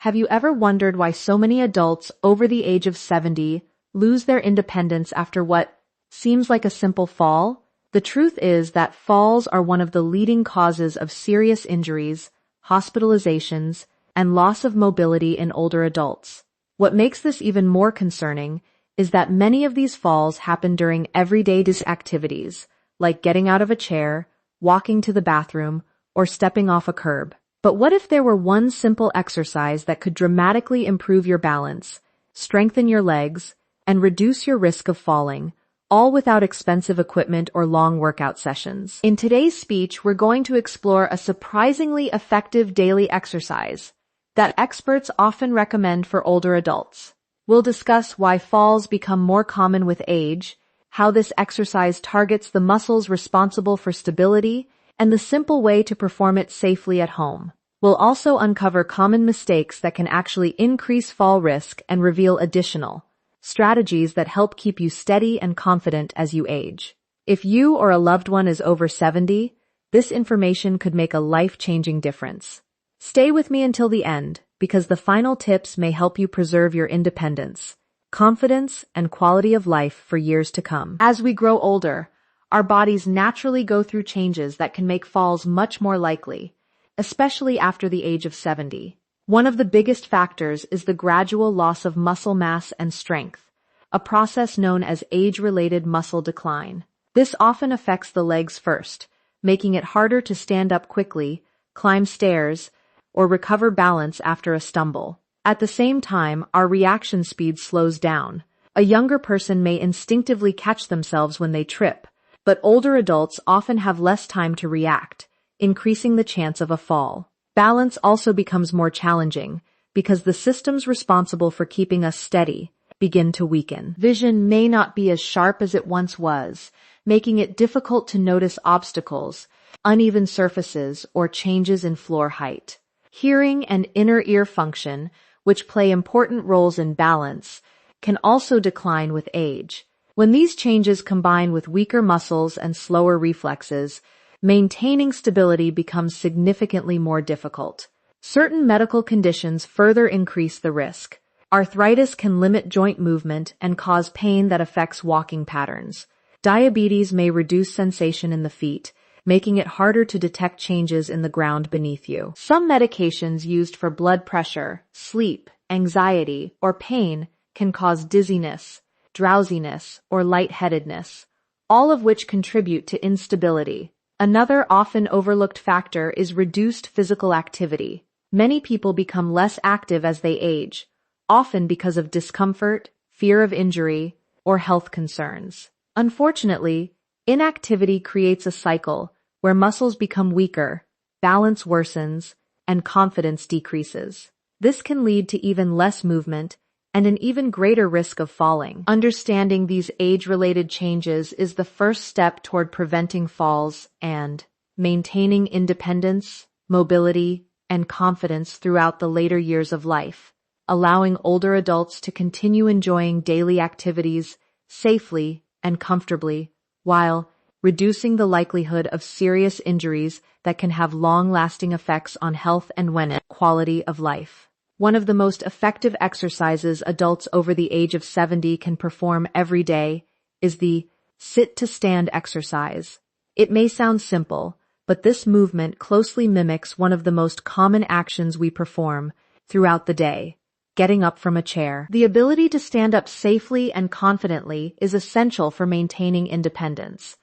Have you ever wondered why so many adults over the age of 70 lose their independence after what seems like a simple fall? The truth is that falls are one of the leading causes of serious injuries, hospitalizations, and loss of mobility in older adults. What makes this even more concerning is that many of these falls happen during everyday activities, like getting out of a chair, walking to the bathroom, or stepping off a curb. But what if there were one simple exercise that could dramatically improve your balance, strengthen your legs, and reduce your risk of falling, all without expensive equipment or long workout sessions? In today's speech, we're going to explore a surprisingly effective daily exercise that experts often recommend for older adults. We'll discuss why falls become more common with age, how this exercise targets the muscles responsible for stability, and the simple way to perform it safely at home. We'll also uncover common mistakes that can actually increase fall risk and reveal additional strategies that help keep you steady and confident as you age. If you or a loved one is over 70, this information could make a life-changing difference. Stay with me until the end, because the final tips may help you preserve your independence, confidence, and quality of life for years to come. As we grow older, our bodies naturally go through changes that can make falls much more likely, especially after the age of 70. One of the biggest factors is the gradual loss of muscle mass and strength, a process known as age-related muscle decline. This often affects the legs first, making it harder to stand up quickly, climb stairs, or recover balance after a stumble. At the same time, our reaction speed slows down. A younger person may instinctively catch themselves when they trip, but older adults often have less time to react, increasing the chance of a fall. Balance also becomes more challenging because the systems responsible for keeping us steady begin to weaken. Vision may not be as sharp as it once was, making it difficult to notice obstacles, uneven surfaces, or changes in floor height. Hearing and inner ear function, which play important roles in balance, can also decline with age. When these changes combine with weaker muscles and slower reflexes, maintaining stability becomes significantly more difficult. Certain medical conditions further increase the risk. Arthritis can limit joint movement and cause pain that affects walking patterns. Diabetes may reduce sensation in the feet, making it harder to detect changes in the ground beneath you. Some medications used for blood pressure, sleep, anxiety, or pain can cause dizziness, drowsiness, or lightheadedness, all of which contribute to instability. Another often overlooked factor is reduced physical activity. Many people become less active as they age, often because of discomfort, fear of injury, or health concerns. Unfortunately, inactivity creates a cycle where muscles become weaker, balance worsens, and confidence decreases. This can lead to even less movement and an even greater risk of falling. Understanding these age-related changes is the first step toward preventing falls and maintaining independence, mobility, and confidence throughout the later years of life, allowing older adults to continue enjoying daily activities safely and comfortably, while reducing the likelihood of serious injuries that can have long-lasting effects on health and quality of life. One of the most effective exercises adults over the age of 70 can perform every day is the sit-to-stand exercise. It may sound simple, but this movement closely mimics one of the most common actions we perform throughout the day, getting up from a chair. The ability to stand up safely and confidently is essential for maintaining independence.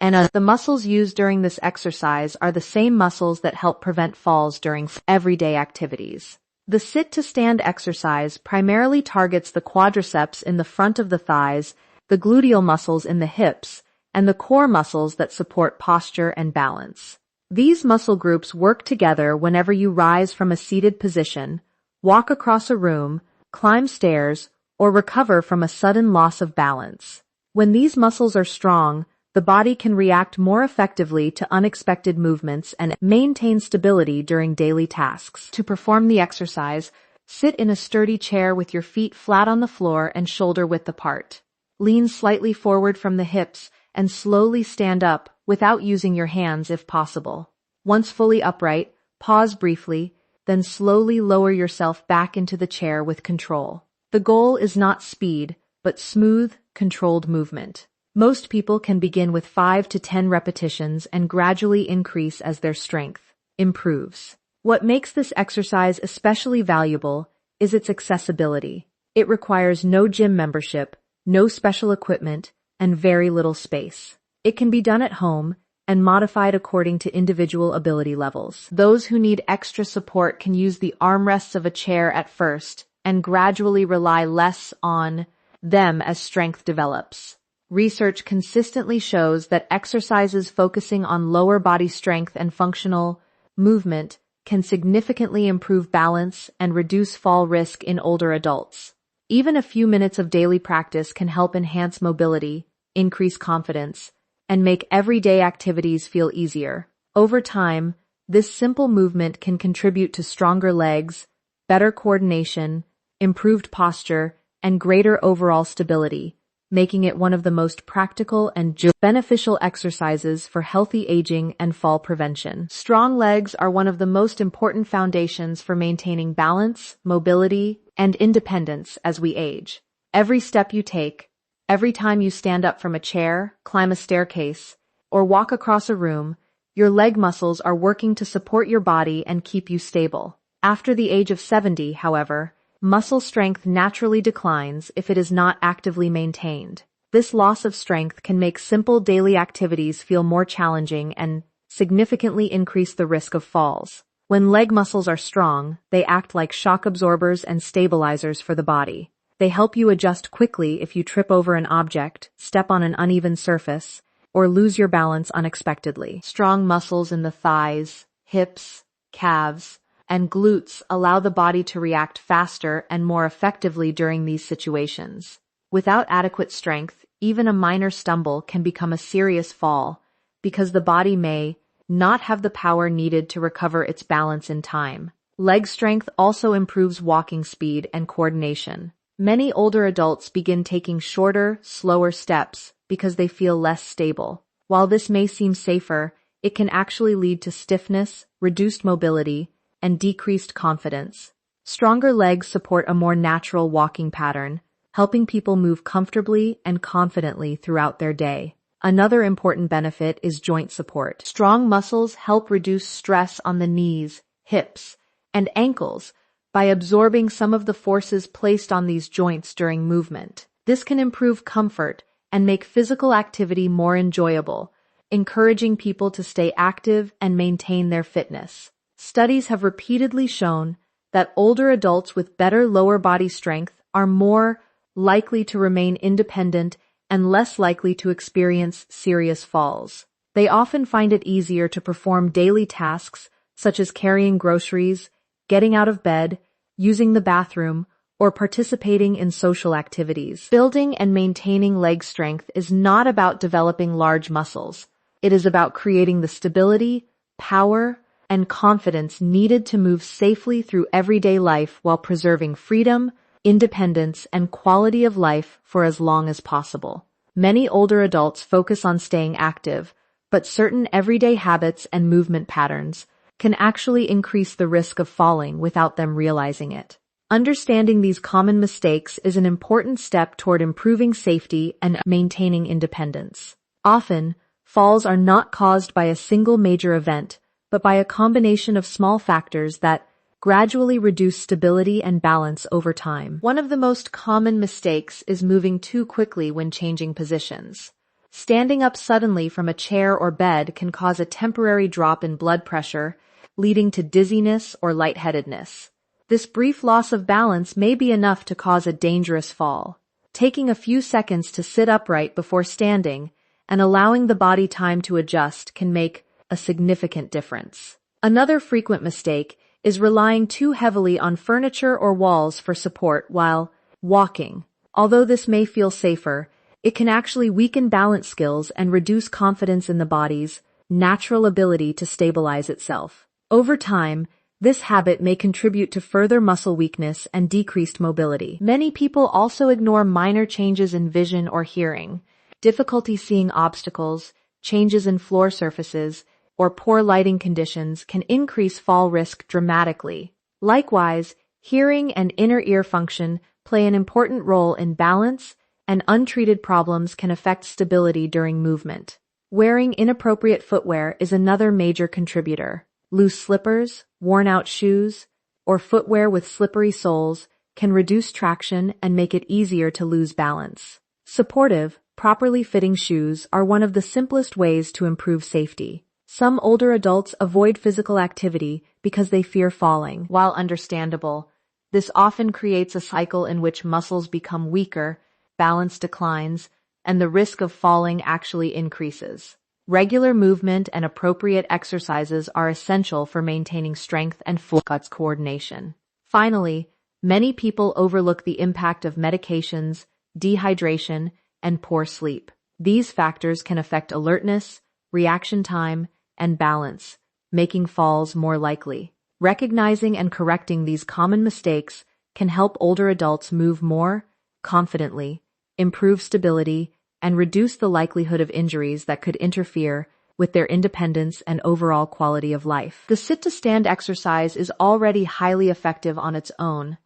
And the muscles used during this exercise are the same muscles that help prevent falls during everyday activities. The sit-to-stand exercise primarily targets the quadriceps in the front of the thighs, the gluteal muscles in the hips, and the core muscles that support posture and balance. These muscle groups work together whenever you rise from a seated position, walk across a room, climb stairs, or recover from a sudden loss of balance. When these muscles are strong, the body can react more effectively to unexpected movements and maintain stability during daily tasks. To perform the exercise, sit in a sturdy chair with your feet flat on the floor and shoulder-width apart. Lean slightly forward from the hips and slowly stand up without using your hands if possible. Once fully upright, pause briefly, then slowly lower yourself back into the chair with control. The goal is not speed, but smooth, controlled movement. Most people can begin with 5 to 10 repetitions and gradually increase as their strength improves. What makes this exercise especially valuable is its accessibility. It requires no gym membership, no special equipment, and very little space. It can be done at home and modified according to individual ability levels. Those who need extra support can use the armrests of a chair at first and gradually rely less on them as strength develops. Research consistently shows that exercises focusing on lower body strength and functional movement can significantly improve balance and reduce fall risk in older adults. Even a few minutes of daily practice can help enhance mobility, increase confidence, and make everyday activities feel easier. Over time, this simple movement can contribute to stronger legs, better coordination, improved posture, and greater overall stability, making it one of the most practical and beneficial exercises for healthy aging and fall prevention. Strong legs are one of the most important foundations for maintaining balance, mobility, and independence as we age. Every step you take, every time you stand up from a chair, climb a staircase, or walk across a room, your leg muscles are working to support your body and keep you stable. After the age of 70, however, muscle strength naturally declines if it is not actively maintained. This loss of strength can make simple daily activities feel more challenging and significantly increase the risk of falls. When leg muscles are strong, they act like shock absorbers and stabilizers for the body. They help you adjust quickly if you trip over an object, step on an uneven surface, or lose your balance unexpectedly. Strong muscles in the thighs, hips, calves, and glutes allow the body to react faster and more effectively during these situations. Without adequate strength, even a minor stumble can become a serious fall because the body may not have the power needed to recover its balance in time. Leg strength also improves walking speed and coordination. Many older adults begin taking shorter, slower steps because they feel less stable. While this may seem safer, it can actually lead to stiffness, reduced mobility, and decreased confidence. Stronger legs support a more natural walking pattern, helping people move comfortably and confidently throughout their day. Another important benefit is joint support. Strong muscles help reduce stress on the knees, hips, and ankles by absorbing some of the forces placed on these joints during movement. This can improve comfort and make physical activity more enjoyable, encouraging people to stay active and maintain their fitness. Studies have repeatedly shown that older adults with better lower body strength are more likely to remain independent and less likely to experience serious falls. They often find it easier to perform daily tasks such as carrying groceries, getting out of bed, using the bathroom, or participating in social activities. Building and maintaining leg strength is not about developing large muscles. It is about creating the stability, power, and confidence needed to move safely through everyday life while preserving freedom, independence, and quality of life for as long as possible. Many older adults focus on staying active, but certain everyday habits and movement patterns can actually increase the risk of falling without them realizing it. Understanding these common mistakes is an important step toward improving safety and maintaining independence. Often, falls are not caused by a single major event, but by a combination of small factors that gradually reduce stability and balance over time. One of the most common mistakes is moving too quickly when changing positions. Standing up suddenly from a chair or bed can cause a temporary drop in blood pressure, leading to dizziness or lightheadedness. This brief loss of balance may be enough to cause a dangerous fall. Taking a few seconds to sit upright before standing and allowing the body time to adjust can make a significant difference. Another frequent mistake is relying too heavily on furniture or walls for support while walking. Although this may feel safer, it can actually weaken balance skills and reduce confidence in the body's natural ability to stabilize itself. Over time, this habit may contribute to further muscle weakness and decreased mobility. Many people also ignore minor changes in vision or hearing, difficulty seeing obstacles, changes in floor surfaces, or poor lighting conditions can increase fall risk dramatically. Likewise, hearing and inner ear function play an important role in balance, and untreated problems can affect stability during movement. Wearing inappropriate footwear is another major contributor. Loose slippers, worn-out shoes, or footwear with slippery soles can reduce traction and make it easier to lose balance. Supportive, properly fitting shoes are one of the simplest ways to improve safety. Some older adults avoid physical activity because they fear falling. While understandable, this often creates a cycle in which muscles become weaker, balance declines, and the risk of falling actually increases. Regular movement and appropriate exercises are essential for maintaining strength and full coordination. Finally, many people overlook the impact of medications, dehydration, and poor sleep. These factors can affect alertness, reaction time, and balance, making falls more likely. Recognizing and correcting these common mistakes can help older adults move more confidently, improve stability, and reduce the likelihood of injuries that could interfere with their independence and overall quality of life. The sit-to-stand exercise is already highly effective on its own,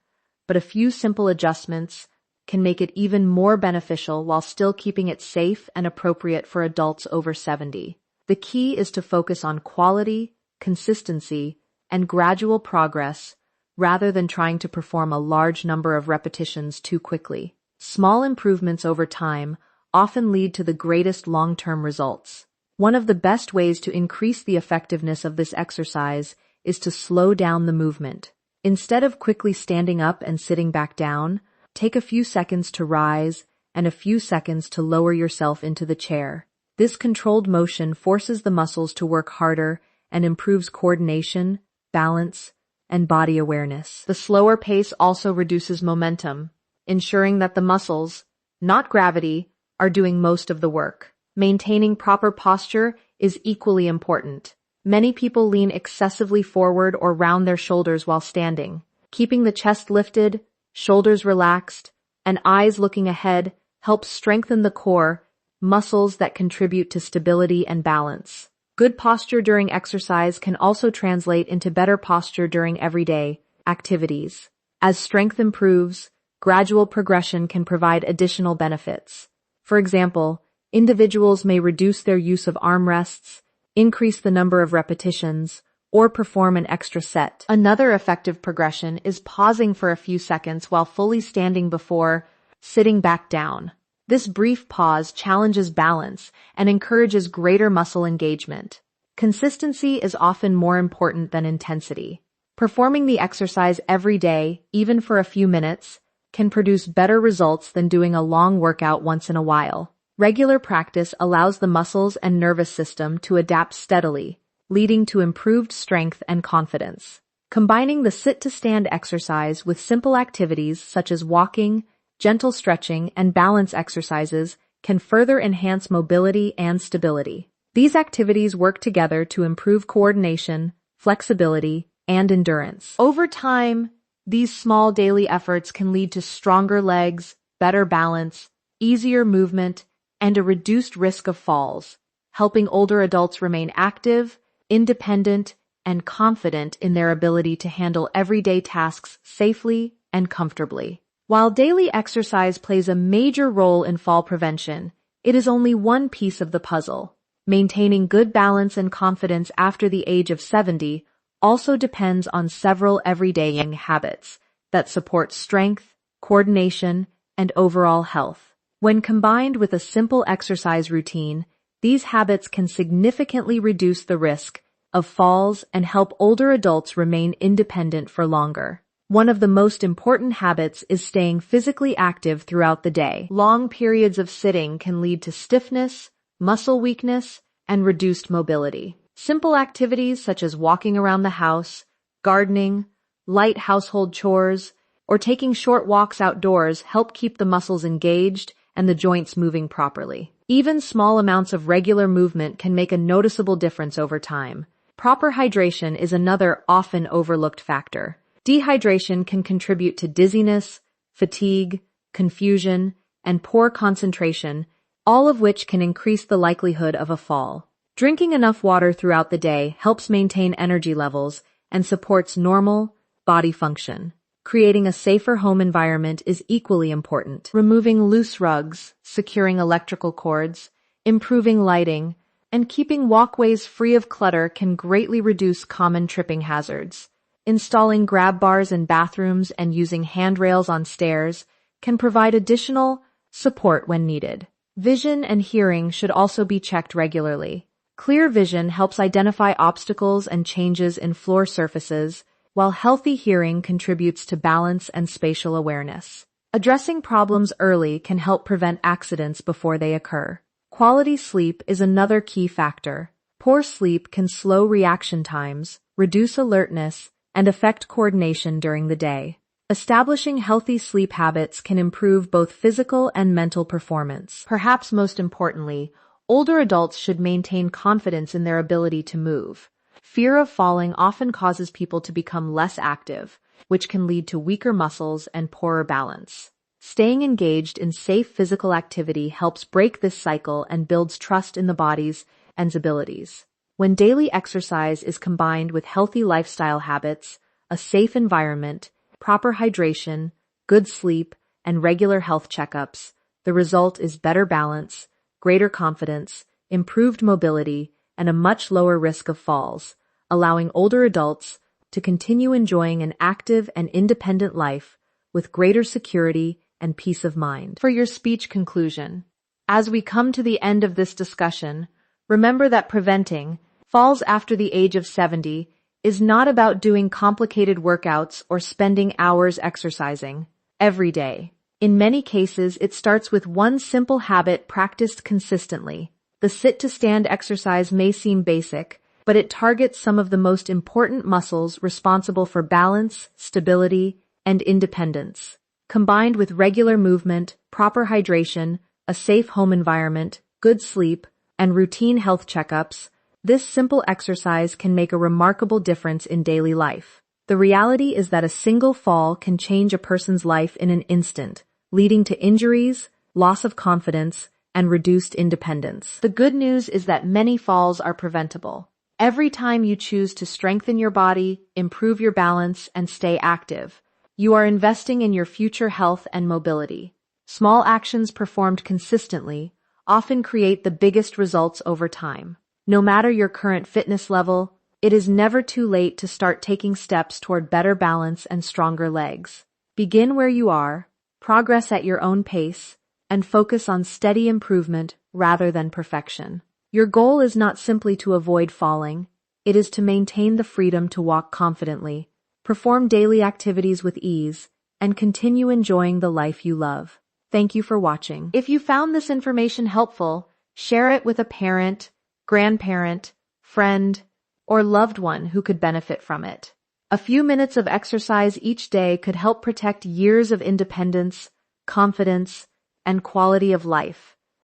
but a few simple adjustments can make it even more beneficial while still keeping it safe and appropriate for adults over 70. The key is to focus on quality, consistency, and gradual progress rather than trying to perform a large number of repetitions too quickly. Small improvements over time often lead to the greatest long-term results. One of the best ways to increase the effectiveness of this exercise is to slow down the movement. Instead of quickly standing up and sitting back down, take a few seconds to rise and a few seconds to lower yourself into the chair. This controlled motion forces the muscles to work harder and improves coordination, balance, and body awareness. The slower pace also reduces momentum, ensuring that the muscles, not gravity, are doing most of the work. Maintaining proper posture is equally important. Many people lean excessively forward or round their shoulders while standing. Keeping the chest lifted, shoulders relaxed, and eyes looking ahead helps strengthen the core, muscles that contribute to stability and balance. Good posture during exercise can also translate into better posture during everyday activities. As strength improves, gradual progression can provide additional benefits. For example, individuals may reduce their use of armrests, increase the number of repetitions, or perform an extra set. Another effective progression is pausing for a few seconds while fully standing before sitting back down. This brief pause challenges balance and encourages greater muscle engagement. Consistency is often more important than intensity. Performing the exercise every day, even for a few minutes, can produce better results than doing a long workout once in a while. Regular practice allows the muscles and nervous system to adapt steadily, leading to improved strength and confidence. Combining the sit-to-stand exercise with simple activities such as walking, gentle stretching, and balance exercises can further enhance mobility and stability. These activities work together to improve coordination, flexibility, and endurance. Over time, these small daily efforts can lead to stronger legs, better balance, easier movement, and a reduced risk of falls, helping older adults remain active, independent, and confident in their ability to handle everyday tasks safely and comfortably. While daily exercise plays a major role in fall prevention, it is only one piece of the puzzle. Maintaining good balance and confidence after the age of 70 also depends on several everyday habits that support strength, coordination, and overall health. When combined with a simple exercise routine, these habits can significantly reduce the risk of falls and help older adults remain independent for longer. One of the most important habits is staying physically active throughout the day. Long periods of sitting can lead to stiffness, muscle weakness, and reduced mobility. Simple activities such as walking around the house, gardening, light household chores, or taking short walks outdoors help keep the muscles engaged and the joints moving properly. Even small amounts of regular movement can make a noticeable difference over time. Proper hydration is another often overlooked factor. Dehydration can contribute to dizziness, fatigue, confusion, and poor concentration, all of which can increase the likelihood of a fall. Drinking enough water throughout the day helps maintain energy levels and supports normal body function. Creating a safer home environment is equally important. Removing loose rugs, securing electrical cords, improving lighting, and keeping walkways free of clutter can greatly reduce common tripping hazards. Installing grab bars in bathrooms and using handrails on stairs can provide additional support when needed. Vision and hearing should also be checked regularly. Clear vision helps identify obstacles and changes in floor surfaces, while healthy hearing contributes to balance and spatial awareness. Addressing problems early can help prevent accidents before they occur. Quality sleep is another key factor. Poor sleep can slow reaction times, reduce alertness, and affect coordination during the day. Establishing healthy sleep habits can improve both physical and mental performance. Perhaps most importantly, older adults should maintain confidence in their ability to move. Fear of falling often causes people to become less active, which can lead to weaker muscles and poorer balance. Staying engaged in safe physical activity helps break this cycle and builds trust in the body's and abilities. When daily exercise is combined with healthy lifestyle habits, a safe environment, proper hydration, good sleep, and regular health checkups, the result is better balance, greater confidence, improved mobility, and a much lower risk of falls, allowing older adults to continue enjoying an active and independent life with greater security and peace of mind. For your speech conclusion, as we come to the end of this discussion, remember that preventing falls after the age of 70 is not about doing complicated workouts or spending hours exercising every day. In many cases, it starts with one simple habit practiced consistently. The sit-to-stand exercise may seem basic, but it targets some of the most important muscles responsible for balance, stability, and independence. Combined with regular movement, proper hydration, a safe home environment, good sleep, and routine health checkups, this simple exercise can make a remarkable difference in daily life. The reality is that a single fall can change a person's life in an instant, leading to injuries, loss of confidence, and reduced independence. The good news is that many falls are preventable. Every time you choose to strengthen your body, improve your balance, and stay active, you are investing in your future health and mobility. Small actions performed consistently often create the biggest results over time. No matter your current fitness level, it is never too late to start taking steps toward better balance and stronger legs. Begin where you are, progress at your own pace, and focus on steady improvement rather than perfection. Your goal is not simply to avoid falling, it is to maintain the freedom to walk confidently, perform daily activities with ease, and continue enjoying the life you love. Thank you for watching. If you found this information helpful, share it with a parent, grandparent, friend, or loved one who could benefit from it. A few minutes of exercise each day could help protect years of independence, confidence, and quality of life.